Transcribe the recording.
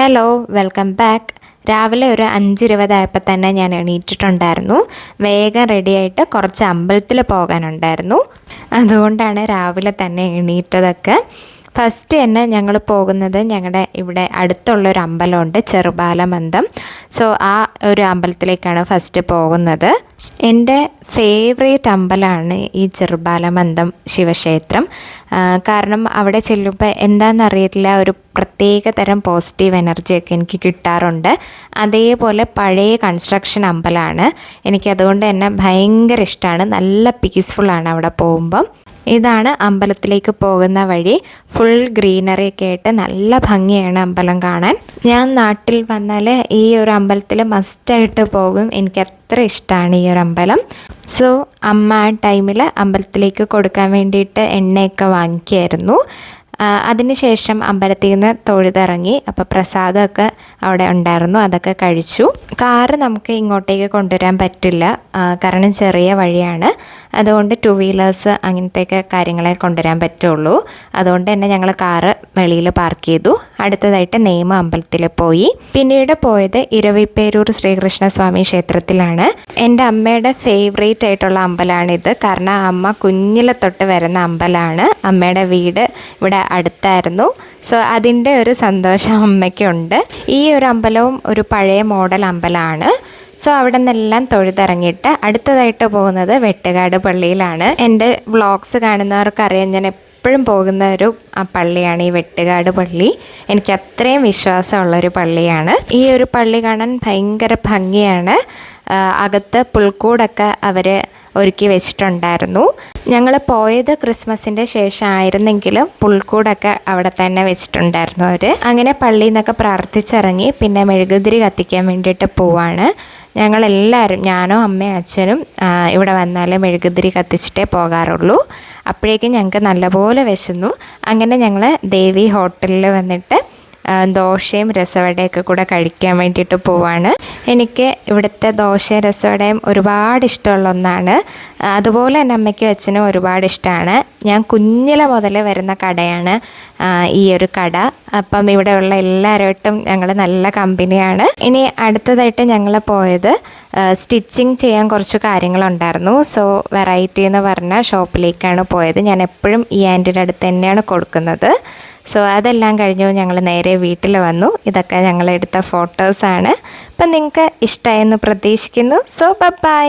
Hello, welcome back. രാവിലെ ഒരു 5:20 ആയപ്പോൾ തന്നെ ഞാൻ എണീറ്റിട്ടുണ്ടായിരുന്നു. വേഗം റെഡിയായിട്ട് കുറച്ച് അമ്പലത്തിൽ പോകാനുണ്ടായിരുന്നു. അതുകൊണ്ടാണ് രാവിലെ തന്നെ എണീറ്റതൊക്കെ. ഫസ്റ്റ് തന്നെ ഞങ്ങൾ പോകുന്നത് ഞങ്ങളുടെ ഇവിടെ അടുത്തുള്ളൊരു അമ്പലമുണ്ട്, ചെറുബാലമന്ദം. സോ ആ ഒരു അമ്പലത്തിലേക്കാണ് ഫസ്റ്റ് പോകുന്നത്. എൻ്റെ ഫേവറേറ്റ് അമ്പലമാണ് ഈ ചെറുബാലമന്ദം ശിവക്ഷേത്രം. കാരണം അവിടെ ചെല്ലുമ്പോൾ എന്താണെന്നറിയില്ല, ഒരു പ്രത്യേക തരം പോസിറ്റീവ് എനർജിയൊക്കെ എനിക്ക് കിട്ടാറുണ്ട്. അതേപോലെ പഴയ കൺസ്ട്രക്ഷൻ അമ്പലമാണ്. എനിക്കതുകൊണ്ട് തന്നെ ഭയങ്കര ഇഷ്ടമാണ്. നല്ല പീസ്ഫുള്ളാണ് അവിടെ പോകുമ്പം. ഇതാണ് അമ്പലത്തിലേക്ക് പോകുന്ന വഴി. ഫുൾ ഗ്രീനറി ഒക്കെ ആയിട്ട് നല്ല ഭംഗിയാണ് അമ്പലം കാണാൻ. ഞാൻ നാട്ടിൽ വന്നാൽ ഈ ഒരു അമ്പലത്തിൽ മസ്റ്റായിട്ട് പോകും. എനിക്ക് അത്ര ഇഷ്ടമാണ് ഈ ഒരു അമ്പലം. സോ അമ്മ ആ ടൈമിൽ അമ്പലത്തിലേക്ക് കൊടുക്കാൻ വേണ്ടിയിട്ട് എണ്ണയൊക്കെ വാങ്ങിക്കുമായിരുന്നു. അതിനുശേഷം അമ്പലത്തിൽ നിന്ന് തൊഴുതിറങ്ങി. അപ്പോൾ പ്രസാദമൊക്കെ അവിടെ ഉണ്ടായിരുന്നു, അതൊക്കെ കഴിച്ചു. കാറ് നമുക്ക് ഇങ്ങോട്ടേക്ക് കൊണ്ടുവരാൻ പറ്റില്ല, കാരണം ചെറിയ വഴിയാണ്. അതുകൊണ്ട് 2 വീലേഴ്സ് അങ്ങനത്തെയൊക്കെ കാര്യങ്ങളെ കൊണ്ടുവരാൻ പറ്റുള്ളൂ. അതുകൊണ്ട് തന്നെ ഞങ്ങൾ കാറ് വെളിയിൽ പാർക്ക് ചെയ്തു. അടുത്തതായിട്ട് നേമ അമ്പലത്തിൽ പോയി. പിന്നീട് പോയത് ഇരവിപ്പേരൂർ ശ്രീകൃഷ്ണസ്വാമി ക്ഷേത്രത്തിലാണ്. എൻ്റെ അമ്മയുടെ ഫേവറേറ്റ് ആയിട്ടുള്ള അമ്പലമാണിത്. കാരണം അമ്മ കുഞ്ഞിലെ തൊട്ട് വരുന്ന അമ്പലമാണ്. അമ്മയുടെ വീട് ഇവിടെ അടുത്തായിരുന്നു. സോ അതിൻ്റെ ഒരു സന്തോഷം അമ്മയ്ക്കുണ്ട്. ഈ ഒരു അമ്പലവും ഒരു പഴയ മോഡൽ അമ്പലമാണ്. സോ അവിടെ നിന്നെല്ലാം തൊഴുതിറങ്ങിയിട്ട് അടുത്തതായിട്ട് പോകുന്നത് വെട്ടുകാട് പള്ളിയിലാണ്. എൻ്റെ വ്ളോഗ്സ് കാണുന്നവർക്കറിയാം, ഞാൻ എപ്പോഴും പോകുന്ന ഒരു പള്ളിയാണ് ഈ വെട്ടുകാട് പള്ളി. എനിക്ക് അത്രയും വിശ്വാസമുള്ളൊരു പള്ളിയാണ്. ഈ ഒരു പള്ളി കാണാൻ ഭയങ്കര ഭംഗിയാണ്. അകത്ത് പുൽക്കൂടൊക്കെ അവർ ഒരുക്കി വെച്ചിട്ടുണ്ടായിരുന്നു. ഞങ്ങൾ പോയത് ക്രിസ്മസിൻ്റെ ശേഷമായിരുന്നെങ്കിലും പുൽക്കൂടൊക്കെ അവിടെ തന്നെ വെച്ചിട്ടുണ്ടായിരുന്നു അവർ. അങ്ങനെ പള്ളിയിൽ നിന്നൊക്കെ പ്രാർത്ഥിച്ചിറങ്ങി പിന്നെ മെഴുകുതിരി കത്തിക്കാൻ വേണ്ടിയിട്ട് പോവാണ്. ഞങ്ങളെല്ലാവരും, ഞാനും അമ്മയും അച്ഛനും ഇവിടെ വന്നാൽ മെഴുകുതിരി കത്തിച്ചിട്ടേ പോകാറുള്ളൂ. അപ്പോഴേക്കും ഞങ്ങൾക്ക് നല്ലപോലെ വിശന്നു. അങ്ങനെ ഞങ്ങൾ ദേവി ഹോട്ടലിൽ വന്നിട്ട് ദോശയും രസവടയൊക്കെ കൂടെ കഴിക്കാൻ വേണ്ടിയിട്ട് പോവാണ്. എനിക്ക് ഇവിടുത്തെ ദോശയും രസവടയും ഒരുപാട് ഇഷ്ടമുള്ള ഒന്നാണ്. അതുപോലെ തന്നെ അമ്മയ്ക്കും അച്ഛനും ഒരുപാട് ഇഷ്ടമാണ്. ഞാൻ കുഞ്ഞിലെ മുതൽ വരുന്ന കടയാണ് ഈ ഒരു കട. അപ്പം ഇവിടെയുള്ള എല്ലാവരുമായിട്ടും ഞങ്ങൾ നല്ല കമ്പനിയാണ്. ഇനി അടുത്തതായിട്ട് ഞങ്ങൾ പോയത് സ്റ്റിച്ചിങ് ചെയ്യാൻ കുറച്ച് കാര്യങ്ങളുണ്ടായിരുന്നു. സോ വെറൈറ്റി എന്ന് പറഞ്ഞ ഷോപ്പിലേക്കാണ് പോയത്. ഞാൻ എപ്പോഴും ഈ ആൻറ്റിയുടെ അടുത്ത് തന്നെയാണ് കൊടുക്കുന്നത്. സോ അതെല്ലാം കഴിഞ്ഞു ഞങ്ങൾ നേരെ വീട്ടിൽ വന്നു. ഇതൊക്കെ ഞങ്ങളെടുത്ത ഫോട്ടോസാണ്. അപ്പം നിങ്ങൾക്ക് ഇഷ്ടമായെന്ന് പ്രതീക്ഷിക്കുന്നു. So by.